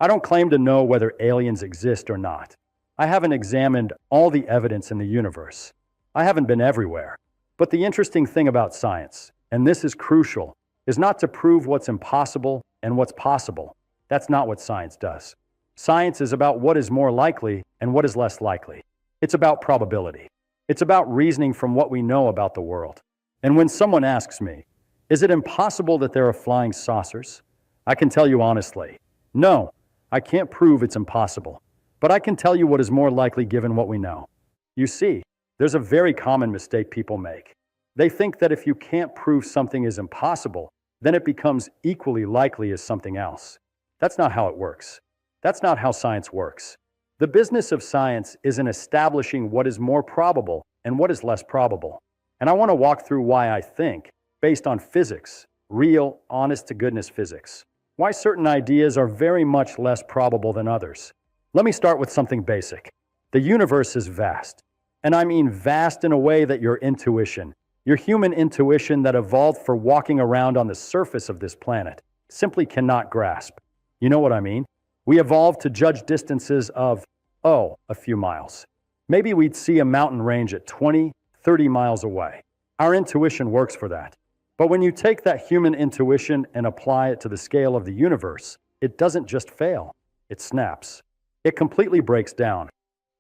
I don't claim to know whether aliens exist or not. I haven't examined all the evidence in the universe. I haven't been everywhere. But the interesting thing about science, and this is crucial, is not to prove what's impossible and what's possible. That's not what science does. Science is about what is more likely and what is less likely. It's about probability. It's about reasoning from what we know about the world. And when someone asks me, is it impossible that there are flying saucers? I can tell you honestly, no, I can't prove it's impossible. But I can tell you what is more likely given what we know. You see, there's a very common mistake people make. They think that if you can't prove something is impossible, then it becomes equally likely as something else. That's not how it works. That's not how science works. The business of science is in establishing what is more probable and what is less probable. And I want to walk through why I think, based on physics, real, honest-to-goodness physics, why certain ideas are very much less probable than others. Let me start with something basic. The universe is vast. And I mean vast in a way that your intuition, your human intuition that evolved for walking around on the surface of this planet, simply cannot grasp. You know what I mean? We evolved to judge distances of, a few miles. Maybe we'd see a mountain range at 20, 30 miles away. Our intuition works for that. But when you take that human intuition and apply it to the scale of the universe, it doesn't just fail, it snaps. It completely breaks down.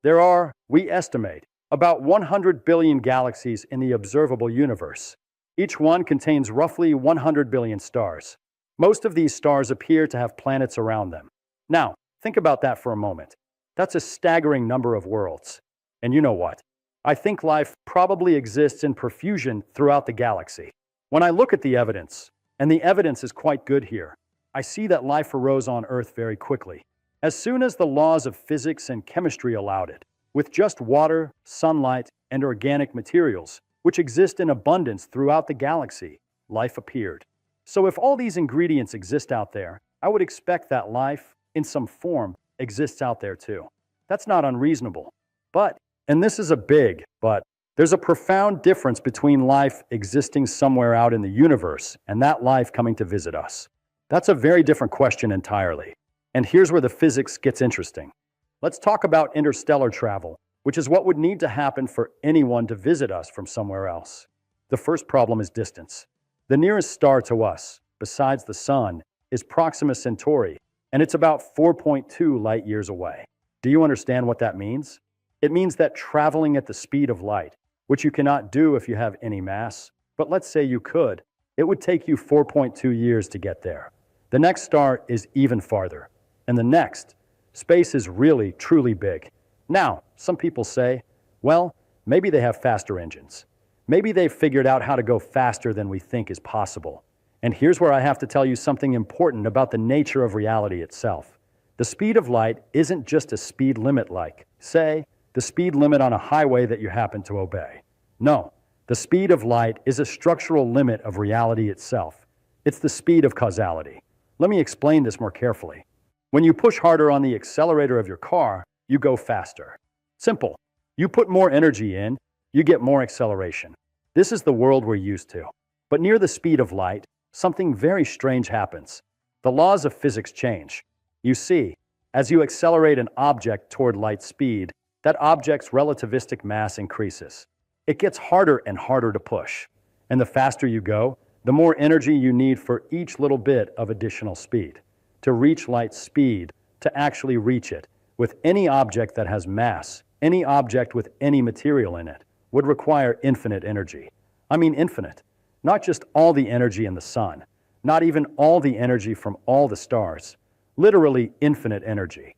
There are, we estimate, about 100 billion galaxies in the observable universe. Each one contains roughly 100 billion stars. Most of these stars appear to have planets around them. Now, think about that for a moment. That's a staggering number of worlds. And you know what? I think life probably exists in profusion throughout the galaxy. When I look at the evidence, and the evidence is quite good here, I see that life arose on Earth very quickly. As soon as the laws of physics and chemistry allowed it, with just water, sunlight, and organic materials, which exist in abundance throughout the galaxy, life appeared. So if all these ingredients exist out there, I would expect that life, in some form, exists out there too. That's not unreasonable. But, and this is a big but, there's a profound difference between life existing somewhere out in the universe and that life coming to visit us. That's a very different question entirely. And here's where the physics gets interesting. Let's talk about interstellar travel, which is what would need to happen for anyone to visit us from somewhere else. The first problem is distance. The nearest star to us, besides the Sun, is Proxima Centauri, and it's about 4.2 light years away. Do you understand what that means? It means that traveling at the speed of light, which you cannot do if you have any mass, but let's say you could, it would take you 4.2 years to get there. The next star is even farther, and the next. Space is really, truly big. Now, some people say, well, maybe they have faster engines. Maybe they've figured out how to go faster than we think is possible. And here's where I have to tell you something important about the nature of reality itself. The speed of light isn't just a speed limit like, say, the speed limit on a highway that you happen to obey. No, the speed of light is a structural limit of reality itself. It's the speed of causality. Let me explain this more carefully. When you push harder on the accelerator of your car, you go faster. Simple. You put more energy in, you get more acceleration. This is the world we're used to. But near the speed of light, something very strange happens. The laws of physics change. You see, as you accelerate an object toward light speed, that object's relativistic mass increases. It gets harder and harder to push. And the faster you go, the more energy you need for each little bit of additional speed. To reach light speed, to actually reach it, with any object that has mass, any object with any material in it, would require infinite energy. I mean infinite. Not just all the energy in the sun, not even all the energy from all the stars. Literally infinite energy.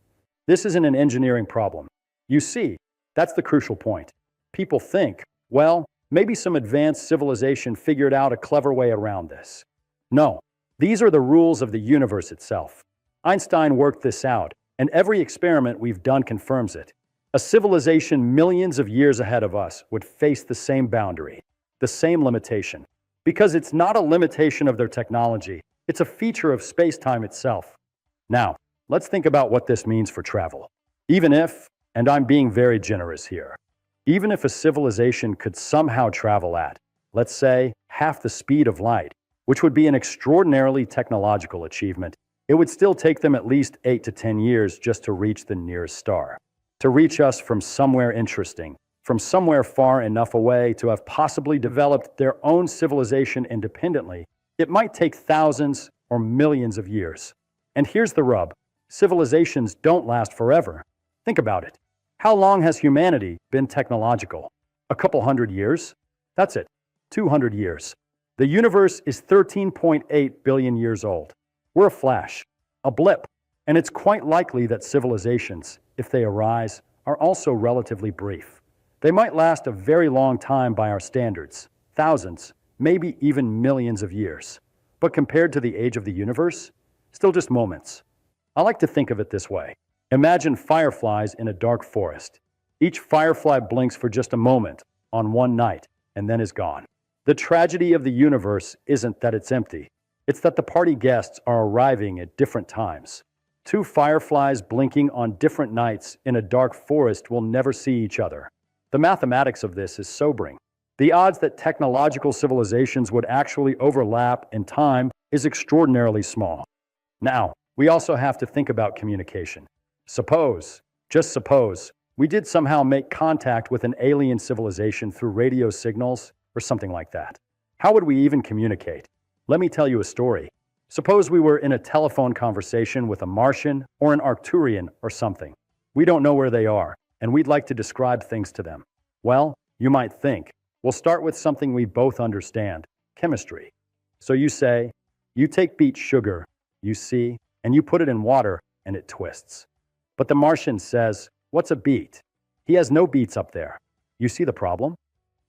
This isn't an engineering problem. You see, that's the crucial point. People think, well, maybe some advanced civilization figured out a clever way around this. No, these are the rules of the universe itself. Einstein worked this out, and every experiment we've done confirms it. A civilization millions of years ahead of us would face the same boundary, the same limitation. Because it's not a limitation of their technology, it's a feature of space-time itself. Now, let's think about what this means for travel. Even if, and I'm being very generous here, even if a civilization could somehow travel at, let's say, half the speed of light, which would be an extraordinarily technological achievement, it would still take them at least 8 to 10 years just to reach the nearest star. To reach us from somewhere interesting, from somewhere far enough away to have possibly developed their own civilization independently, it might take thousands or millions of years. And here's the rub. Civilizations don't last forever. Think about it. How long has humanity been technological? A couple hundred years? That's it. 200 years. The universe is 13.8 billion years old. We're a flash, a blip, and it's quite likely that civilizations, if they arise, are also relatively brief. They might last a very long time by our standards, thousands, maybe even millions of years. But compared to the age of the universe, still just moments. I like to think of it this way. Imagine fireflies in a dark forest. Each firefly blinks for just a moment on one night and then is gone. The tragedy of the universe isn't that it's empty. It's that the party guests are arriving at different times. Two fireflies blinking on different nights in a dark forest will never see each other. The mathematics of this is sobering. The odds that technological civilizations would actually overlap in time is extraordinarily small. Now, we also have to think about communication. Suppose, just suppose, we did somehow make contact with an alien civilization through radio signals or something like that. How would we even communicate? Let me tell you a story. Suppose we were in a telephone conversation with a Martian or an Arcturian or something. We don't know where they are, and we'd like to describe things to them. Well, you might think, we'll start with something we both understand, chemistry. So you say, you take beet sugar, you see, and you put it in water, and it twists. But the Martian says, what's a beet? He has no beets up there. You see the problem?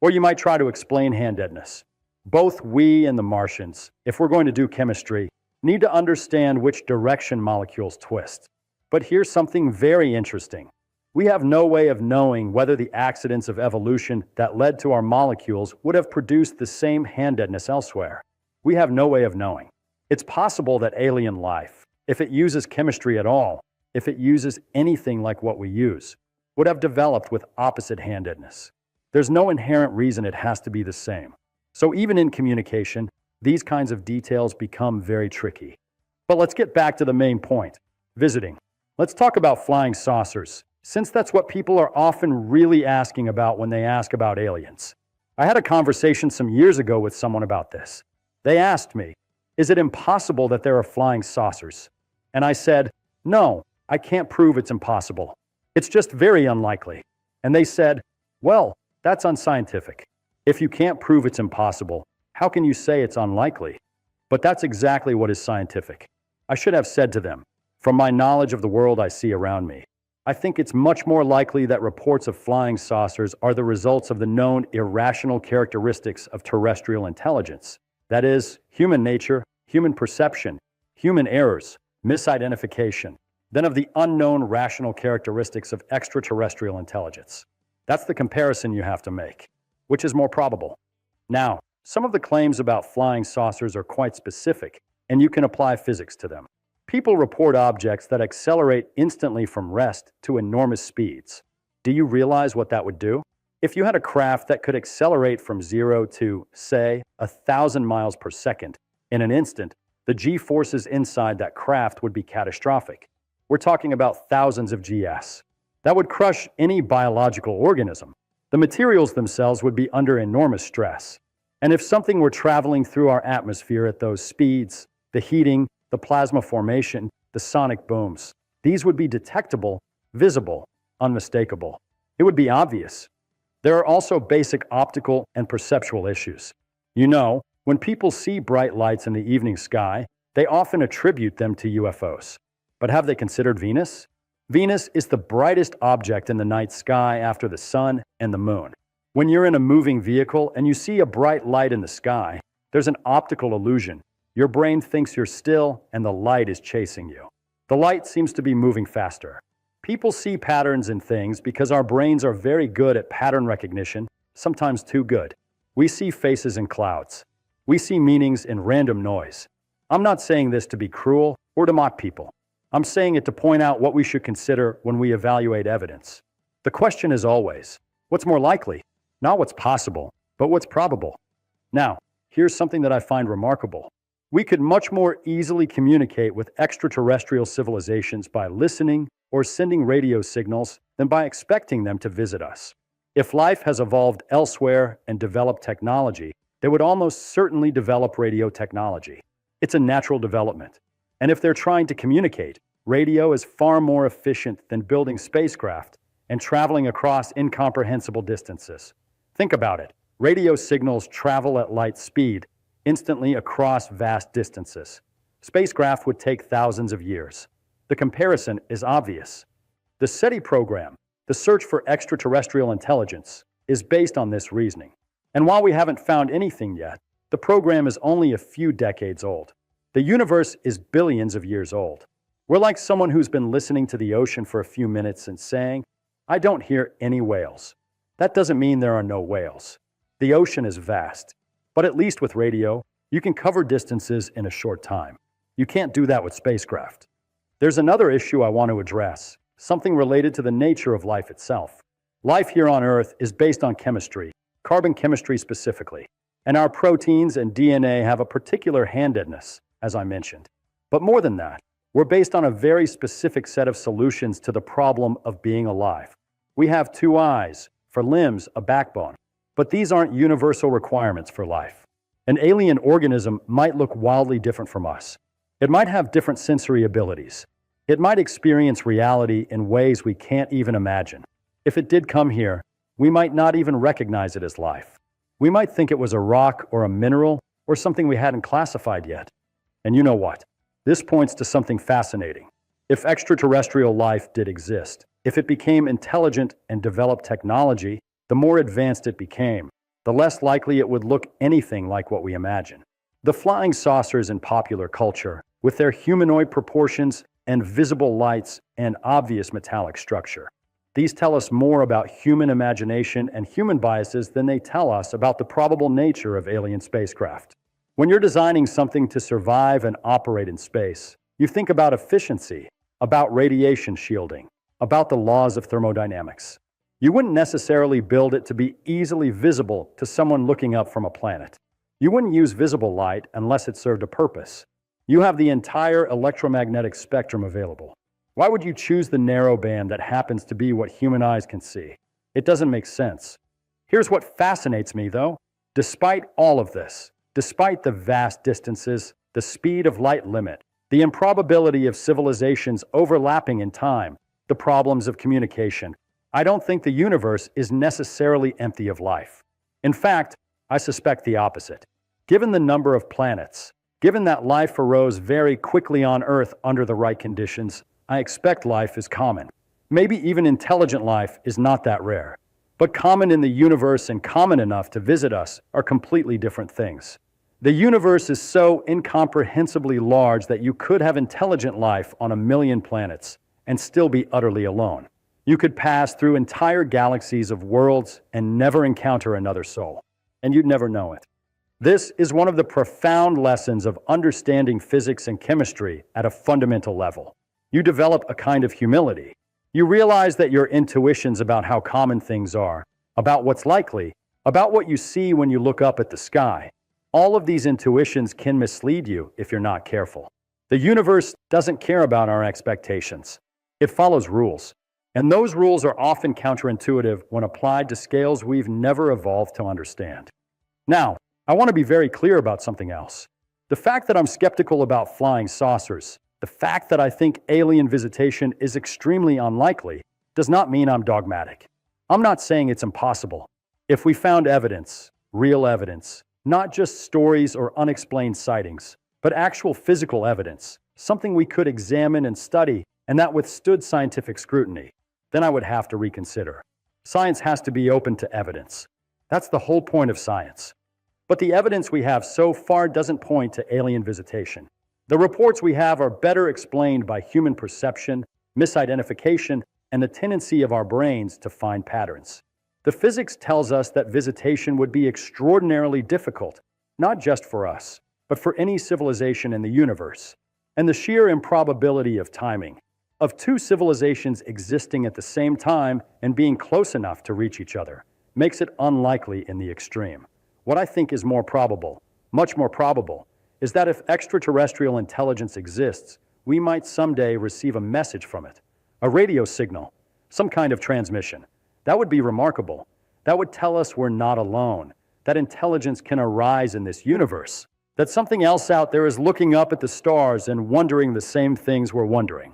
Or you might try to explain hand-deadness. Both we and the Martians, if we're going to do chemistry, need to understand which direction molecules twist. But here's something very interesting. We have no way of knowing whether the accidents of evolution that led to our molecules would have produced the same hand-deadness elsewhere. We have no way of knowing. It's possible that alien life, if it uses chemistry at all, if it uses anything like what we use, would have developed with opposite handedness. There's no inherent reason it has to be the same. So even in communication, these kinds of details become very tricky. But let's get back to the main point, visiting. Let's talk about flying saucers, since that's what people are often really asking about when they ask about aliens. I had a conversation some years ago with someone about this. They asked me, is it impossible that there are flying saucers? And I said, no, I can't prove it's impossible. It's just very unlikely. And they said, well, that's unscientific. If you can't prove it's impossible, how can you say it's unlikely? But that's exactly what is scientific. I should have said to them, from my knowledge of the world I see around me, I think it's much more likely that reports of flying saucers are the results of the known irrational characteristics of terrestrial intelligence. That is, human nature, human perception, human errors, misidentification, than of the unknown rational characteristics of extraterrestrial intelligence. That's the comparison you have to make. Which is more probable? Now, some of the claims about flying saucers are quite specific, and you can apply physics to them. People report objects that accelerate instantly from rest to enormous speeds. Do you realize what that would do? If you had a craft that could accelerate from 0 to, say, 1,000 miles per second in an instant, the g-forces inside that craft would be catastrophic. We're talking about thousands of gs. That would crush any biological organism. The materials themselves would be under enormous stress. And if something were traveling through our atmosphere at those speeds, the heating, the plasma formation, the sonic booms, these would be detectable, visible, unmistakable. It would be obvious. There are also basic optical and perceptual issues. You know, when people see bright lights in the evening sky, they often attribute them to UFOs. But have they considered Venus? Venus is the brightest object in the night sky after the sun and the moon. When you're in a moving vehicle and you see a bright light in the sky, there's an optical illusion. Your brain thinks you're still and the light is chasing you. The light seems to be moving faster. People see patterns in things because our brains are very good at pattern recognition, sometimes too good. We see faces in clouds. We see meanings in random noise. I'm not saying this to be cruel or to mock people. I'm saying it to point out what we should consider when we evaluate evidence. The question is always, what's more likely? Not what's possible, but what's probable. Now, here's something that I find remarkable. We could much more easily communicate with extraterrestrial civilizations by listening or sending radio signals than by expecting them to visit us. If life has evolved elsewhere and developed technology, they would almost certainly develop radio technology. It's a natural development. And if they're trying to communicate, radio is far more efficient than building spacecraft and traveling across incomprehensible distances. Think about it. Radio signals travel at light speed, instantly across vast distances. Spacecraft would take thousands of years. The comparison is obvious. The SETI program, the search for extraterrestrial intelligence, is based on this reasoning. And while we haven't found anything yet, the program is only a few decades old. The universe is billions of years old. We're like someone who's been listening to the ocean for a few minutes and saying, "I don't hear any whales." That doesn't mean there are no whales. The ocean is vast. But at least with radio, you can cover distances in a short time. You can't do that with spacecraft. There's another issue I want to address, something related to the nature of life itself. Life here on Earth is based on chemistry, carbon chemistry specifically, and our proteins and DNA have a particular handedness, as I mentioned. But more than that, we're based on a very specific set of solutions to the problem of being alive. We have 2 eyes, for limbs, a backbone. But these aren't universal requirements for life. An alien organism might look wildly different from us. It might have different sensory abilities. It might experience reality in ways we can't even imagine. If it did come here, we might not even recognize it as life. We might think it was a rock or a mineral or something we hadn't classified yet. And you know what? This points to something fascinating. If extraterrestrial life did exist, if it became intelligent and developed technology, the more advanced it became, the less likely it would look anything like what we imagine. The flying saucers in popular culture, with their humanoid proportions and visible lights and obvious metallic structure. These tell us more about human imagination and human biases than they tell us about the probable nature of alien spacecraft. When you're designing something to survive and operate in space, you think about efficiency, about radiation shielding, about the laws of thermodynamics. You wouldn't necessarily build it to be easily visible to someone looking up from a planet. You wouldn't use visible light unless it served a purpose. You have the entire electromagnetic spectrum available. Why would you choose the narrow band that happens to be what human eyes can see? It doesn't make sense. Here's what fascinates me, though. Despite all of this, despite the vast distances, the speed of light limit, the improbability of civilizations overlapping in time, the problems of communication, I don't think the universe is necessarily empty of life. In fact, I suspect the opposite. Given the number of planets, given that life arose very quickly on Earth under the right conditions, I expect life is common. Maybe even intelligent life is not that rare. But common in the universe and common enough to visit us are completely different things. The universe is so incomprehensibly large that you could have intelligent life on 1,000,000 planets and still be utterly alone. You could pass through entire galaxies of worlds and never encounter another soul, and you'd never know it. This is one of the profound lessons of understanding physics and chemistry at a fundamental level. You develop a kind of humility. You realize that your intuitions about how common things are, about what's likely, about what you see when you look up at the sky, all of these intuitions can mislead you if you're not careful. The universe doesn't care about our expectations. It follows rules. And those rules are often counterintuitive when applied to scales we've never evolved to understand. Now, I want to be very clear about something else. The fact that I'm skeptical about flying saucers, the fact that I think alien visitation is extremely unlikely, does not mean I'm dogmatic. I'm not saying it's impossible. If we found evidence, real evidence, not just stories or unexplained sightings, but actual physical evidence, something we could examine and study, and that withstood scientific scrutiny, then I would have to reconsider. Science has to be open to evidence. That's the whole point of science. But the evidence we have so far doesn't point to alien visitation. The reports we have are better explained by human perception, misidentification, and the tendency of our brains to find patterns. The physics tells us that visitation would be extraordinarily difficult, not just for us, but for any civilization in the universe. And the sheer improbability of timing, of 2 civilizations existing at the same time and being close enough to reach each other, makes it unlikely in the extreme. What I think is more probable, much more probable, is that if extraterrestrial intelligence exists, we might someday receive a message from it, a radio signal, some kind of transmission. That would be remarkable. That would tell us we're not alone, that intelligence can arise in this universe, that something else out there is looking up at the stars and wondering the same things we're wondering.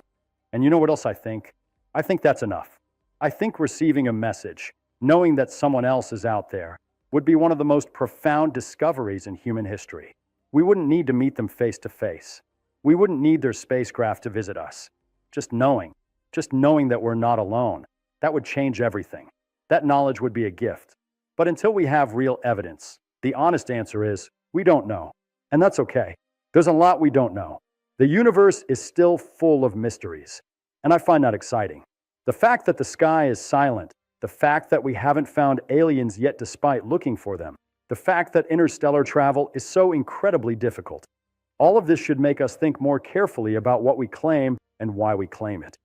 And you know what else I think? I think that's enough. I think receiving a message, knowing that someone else is out there, would be one of the most profound discoveries in human history. We wouldn't need to meet them face to face. We wouldn't need their spacecraft to visit us. Just knowing that we're not alone, that would change everything. That knowledge would be a gift. But until we have real evidence, the honest answer is, we don't know. And that's okay. There's a lot we don't know. The universe is still full of mysteries, and I find that exciting. The fact that the sky is silent, the fact that we haven't found aliens yet despite looking for them, the fact that interstellar travel is so incredibly difficult. All of this should make us think more carefully about what we claim and why we claim it.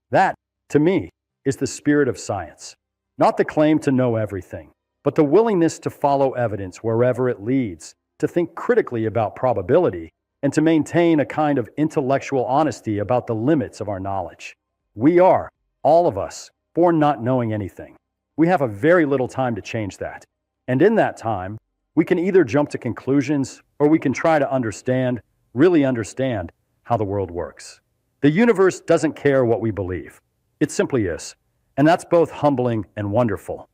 That, to me, is the spirit of science. Not the claim to know everything, but the willingness to follow evidence wherever it leads, to think critically about probability, and to maintain a kind of intellectual honesty about the limits of our knowledge. We are, all of us, born not knowing anything. We have a very little time to change that. And in that time, we can either jump to conclusions or we can try to understand, really understand, how the world works. The universe doesn't care what we believe. It simply is. And that's both humbling and wonderful.